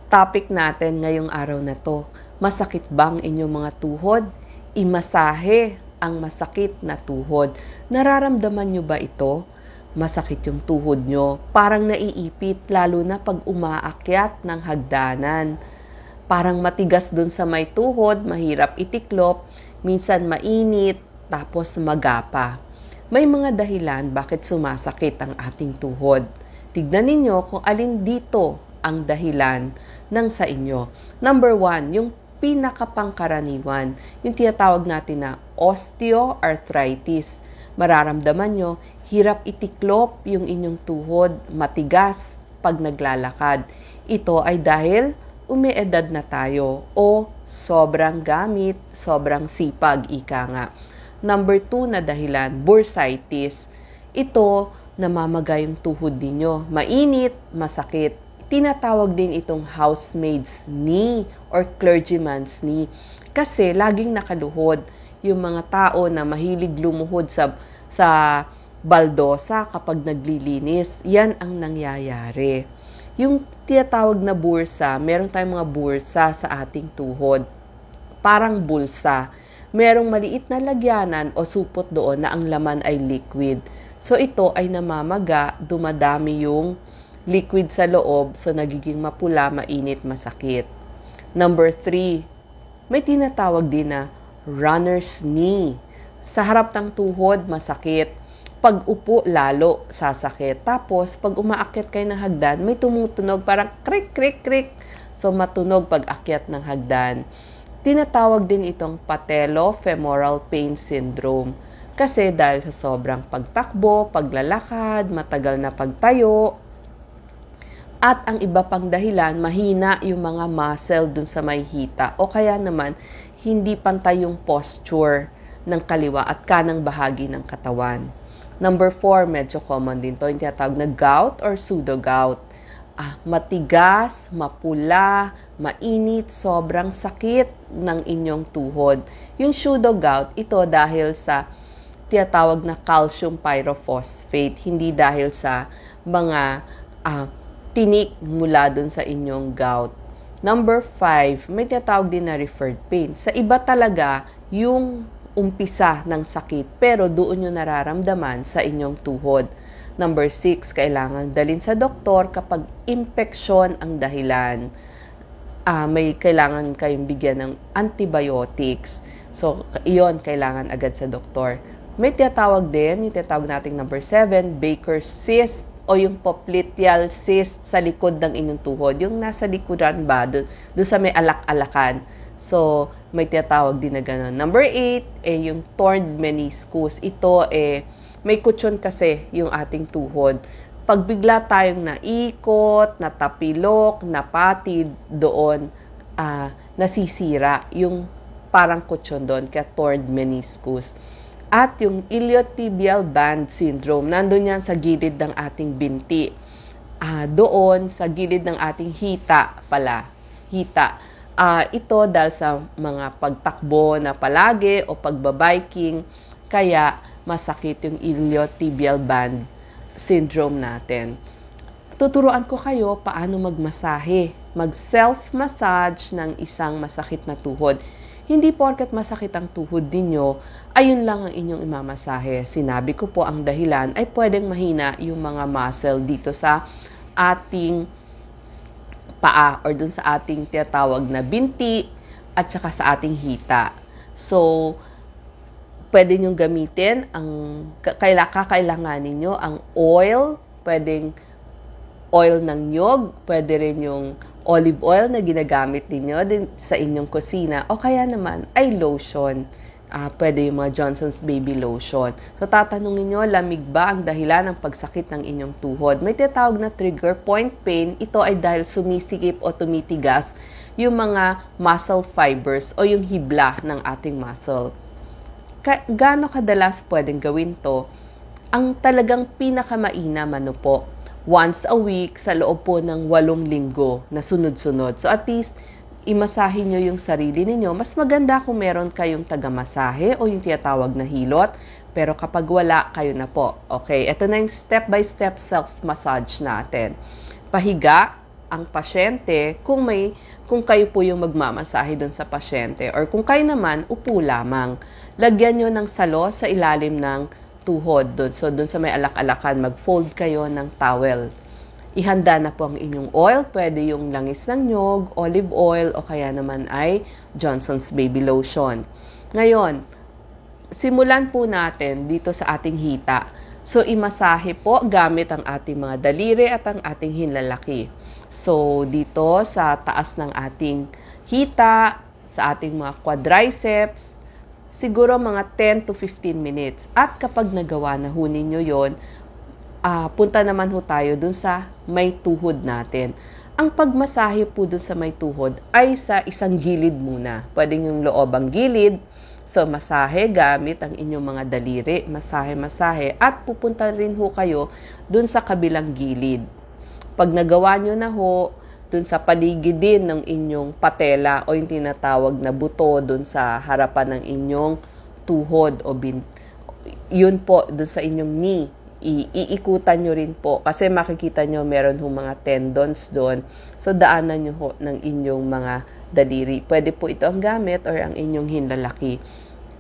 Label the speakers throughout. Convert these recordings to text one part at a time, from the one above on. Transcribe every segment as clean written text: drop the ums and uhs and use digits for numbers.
Speaker 1: Topic natin ngayong araw na to, masakit bang inyong mga tuhod? Imasahe ang masakit na tuhod. Nararamdaman nyo ba ito? Masakit yung tuhod nyo, parang naiipit lalo na pag umaakyat ng hagdanan. Parang matigas dun sa may tuhod, mahirap itiklop, minsan mainit, tapos magapa. May mga dahilan bakit sumasakit ang ating tuhod. Tignan ninyo kung alin dito ang dahilan ng sa inyo. Number 1, yung pinakapangkaraniwan, yung tinatawag natin na osteoarthritis. Mararamdaman nyo, hirap itiklop yung inyong tuhod, matigas pag naglalakad. Ito ay dahil umiedad na tayo o sobrang gamit, sobrang sipag, ika nga. Number 2 na dahilan, bursitis. Ito, namamaga yung tuhod ninyo. Mainit, masakit. Tinatawag din itong housemaid's knee or clergyman's knee. Kasi laging nakaluhod yung mga tao na mahilig lumuhod sa baldosa kapag naglilinis. Yan ang nangyayari. Yung tinatawag na bursa, meron tayong mga bursa sa ating tuhod. Parang bulsa. Merong maliit na lagyanan o supot doon na ang laman ay liquid. So ito ay namamaga, dumadami yung liquid sa loob, so nagiging mapula, mainit, masakit. Number 3, may tinatawag din na runner's knee. Sa harap ng tuhod, masakit. Pag upo, lalo sasakit. Tapos, pag umaakyat kayo ng hagdan, may tumutunog, parang krik, krik, krik. So, matunog pag akyat ng hagdan. Tinatawag din itong patellofemoral pain syndrome. Kasi dahil sa sobrang pagtakbo, paglalakad, matagal na pagtayo, at ang iba pang dahilan, mahina yung mga muscle dun sa may hita o kaya naman hindi pantay yung posture ng kaliwa at kanang bahagi ng katawan. Number 4, medyo common din to, yung tinatawag na gout or pseudo-gout. Matigas, mapula, mainit, sobrang sakit ng inyong tuhod. Yung pseudo-gout, ito dahil sa tinatawag na calcium pyrophosphate, hindi dahil sa mga tinik mula dun sa inyong gout. Number 5, may tinatawag din na referred pain. Sa iba talaga, yung umpisa ng sakit, pero doon nyo nararamdaman sa inyong tuhod. Number 6, kailangan dalhin sa doktor kapag impeksyon ang dahilan. May kailangan kayong bigyan ng antibiotics. So, iyon kailangan agad sa doktor. May tinatawag din, yung tinatawag nating number 7, Baker's cyst, o yung popliteal cyst sa likod ng inyong tuhod. Yung nasa likuran ba, doon sa may alak-alakan. So, may tinatawag din na gano'n. Number 8, yung torn meniscus. Ito, may kutsyon kasi yung ating tuhod. Pag bigla tayong naikot, natapilok, napatid doon, nasisira yung parang kutsyon doon, kaya torn meniscus. At yung iliotibial band syndrome, nandun yan sa gilid ng ating binti. Doon, sa gilid ng ating hita pala. Hita. Ito dahil sa mga pagtakbo na palagi o pagbabiking, kaya masakit yung iliotibial band syndrome natin. Tuturuan ko kayo paano magmasahe. Mag-self-massage ng isang masakit na tuhod. Hindi porket masakit ang tuhod ninyo, ayun lang ang inyong imamasahe. Sinabi ko po ang dahilan ay pwedeng mahina yung mga muscle dito sa ating paa or dun sa ating tinatawag na binti at saka sa ating hita. So, pwede nyo gamitin kakailangan ninyo ang oil, pwedeng oil ng nyog, pwede rin yung olive oil na ginagamit ninyo din sa inyong kusina o kaya naman ay lotion. Pwede yung mga Johnson's Baby Lotion. So, tatanungin nyo, lamig ba ang dahilan ng pagsakit ng inyong tuhod? May tinatawag na trigger point pain. Ito ay dahil sumisikip o tumitigas yung mga muscle fibers o yung hibla ng ating muscle. Gaano kadalas pwedeng gawin to? Ang talagang pinakamainam po, once a week sa loob po ng 8 linggo na sunod-sunod. So at least, imasahin nyo yung sarili ninyo. Mas maganda kung meron kayong tagamasahe o yung tinatawag na hilot. Pero kapag wala, kayo na po. Okay, ito na yung step-by-step self-massage natin. Pahiga, ang pasyente kung kayo po yung magmamasahe doon sa pasyente, or kung kayo naman, upo lamang. Lagyan nyo ng salo sa ilalim ng tuhod. So doon sa may alak-alakan, mag-fold kayo ng towel. Ihanda na po ang inyong oil. Pwede yung langis ng nyog, olive oil, o kaya naman ay Johnson's Baby Lotion. Ngayon, simulan po natin dito sa ating hita. So, imasahe po gamit ang ating mga daliri at ang ating hinlalaki. So, dito sa taas ng ating hita, sa ating mga quadriceps, siguro mga 10 to 15 minutes. At kapag nagawa na ho ninyo yun, punta naman ho tayo dun sa may tuhod natin. Ang pagmasahe po dun sa may tuhod ay sa isang gilid muna. Pwedeng yung loob ang gilid. So, masahe gamit ang inyong mga daliri. Masahe. At pupunta rin ho kayo dun sa kabilang gilid. Pag nagawa nyo na ho, dun sa paligid din ng inyong patela o yung tinatawag na buto dun sa harapan ng inyong tuhod o yun po dun sa inyong knee. Iikutan nyo rin po kasi makikita nyo meron ho mga tendons doon. So, daanan nyo ho ng inyong mga daliri. Pwede po ito ang gamit or ang inyong hinlalaki.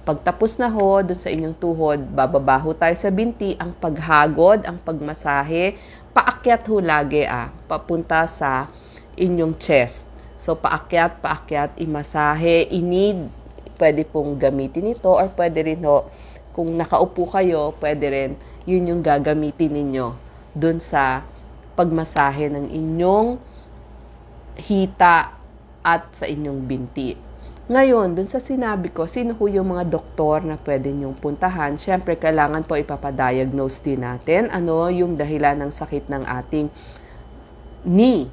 Speaker 1: Pagtapos na ho doon sa inyong tuhod, bababa ho tayo sa binti. Ang paghagod, ang pagmasahe, paakyat ho lagi papunta sa inyong chest. So, paakyat, imasahe, inid. Pwede pong gamitin ito or pwede rin ho, kung nakaupo kayo, pwede rin, yun yung gagamitin ninyo doon sa pagmasahe ng inyong hita at sa inyong binti. Ngayon, dun sa sinabi ko, sino ho yung mga doktor na pwede nyong puntahan? Siyempre, kailangan po ipapadiagnose din natin ano yung dahilan ng sakit ng ating knee.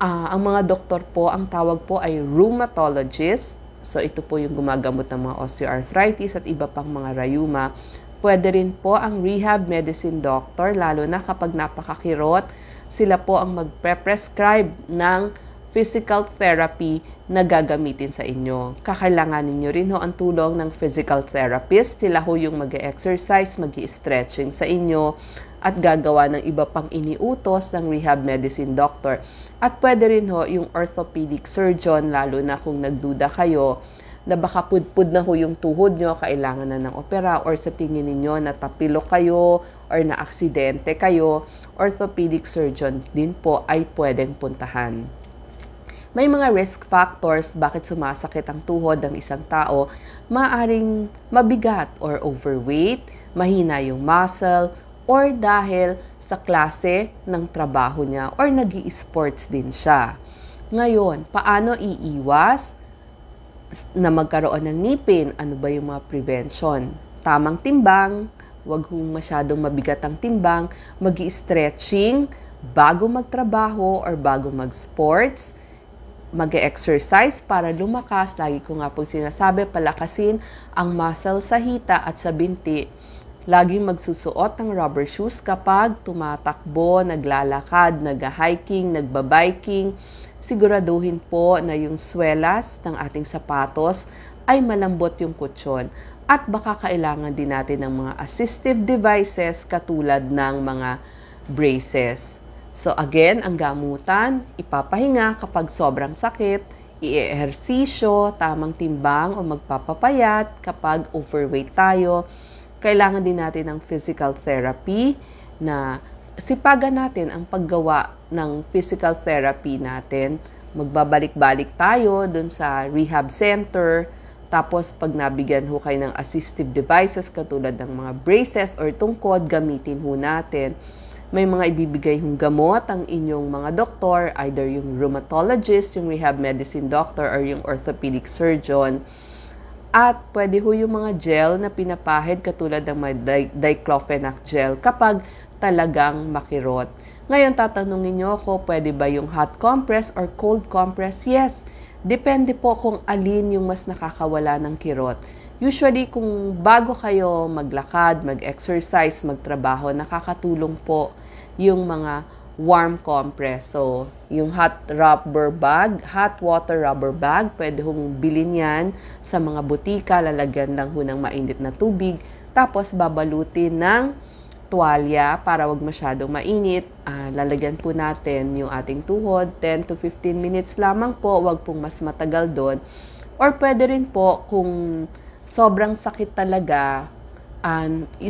Speaker 1: Ang mga doktor po, ang tawag po ay rheumatologist. So, ito po yung gumagamot ng mga osteoarthritis at iba pang mga rheuma. Pwede rin po ang rehab medicine doctor, lalo na kapag napakakirot, sila po ang magpe-prescribe ng physical therapy na gagamitin sa inyo. Kakailanganin nyo rin ho ang tulong ng physical therapist. Sila ho yung mag-exercise, mag-stretching sa inyo at gagawa ng iba pang iniutos ng rehab medicine doctor. At pwede rin ho yung orthopedic surgeon, lalo na kung nagduda kayo na baka pudpud na ho yung tuhod nyo, kailangan na ng opera, or sa tingin ninyo na tapilo kayo or na aksidente kayo, orthopedic surgeon din po ay pwedeng puntahan. May mga risk factors bakit sumasakit ang tuhod ng isang tao. Maaring mabigat or overweight, mahina yung muscle, or dahil sa klase ng trabaho niya or nag-i-sports din siya. Ngayon, paano iiwas na magkaroon ng ngipin? Ano ba yung mga prevention? Tamang timbang, wag hong masyadong mabigat ang timbang, mag-i-stretching bago magtrabaho or bago mag-sports, mag-exercise para lumakas. Lagi ko nga pong sinasabi, palakasin ang muscle sa hita at sa binti. Laging magsusuot ng rubber shoes kapag tumatakbo, naglalakad, nag-hiking, nagbabiking. Siguraduhin po na yung swelas ng ating sapatos ay malambot yung kutsyon. At baka kailangan din natin ng mga assistive devices katulad ng mga braces. So again, ang gamutan, ipapahinga kapag sobrang sakit, i-ehersisyo, tamang timbang o magpapapayat kapag overweight tayo. Kailangan din natin ng physical therapy na sipagan natin ang paggawa ng physical therapy natin. Magbabalik-balik tayo dun sa rehab center. Tapos pag nabigyan ho kayo ng assistive devices katulad ng mga braces or tungkod, gamitin ho natin. May mga ibibigay hong gamot ang inyong mga doktor, either yung rheumatologist, yung rehab medicine doctor, or yung orthopedic surgeon. At pwede ho yung mga gel na pinapahid katulad ng mga diclofenac gel kapag talagang makirot. Ngayon, tatanungin nyo ako, pwede ba yung hot compress or cold compress? Yes, depende po kung alin yung mas nakakawala ng kirot. Usually, kung bago kayo maglakad, mag-exercise, magtrabaho, nakakatulong po yung mga warm compress. So, yung hot water rubber bag, pwede hong bilhin yan sa mga butika, lalagyan lang ho ng mainit na tubig, tapos babalutin ng tuwalya para wag masyadong mainit. Lalagyan po natin yung ating tuhod, 10 to 15 minutes lamang po, wag pong mas matagal doon. Or pwede rin po kung sobrang sakit talaga,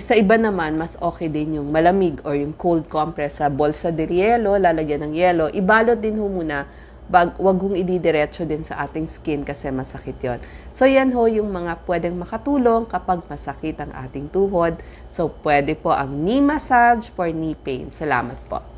Speaker 1: sa iba naman, mas okay din yung malamig or yung cold compress sa bolsa de rielo, lalagyan ng yelo. Ibalot din ho muna, wag hong ididiretso din sa ating skin kasi masakit yon. So yan ho yung mga pwedeng makatulong kapag masakit ang ating tuhod. So pwede po ang knee massage for knee pain. Salamat po.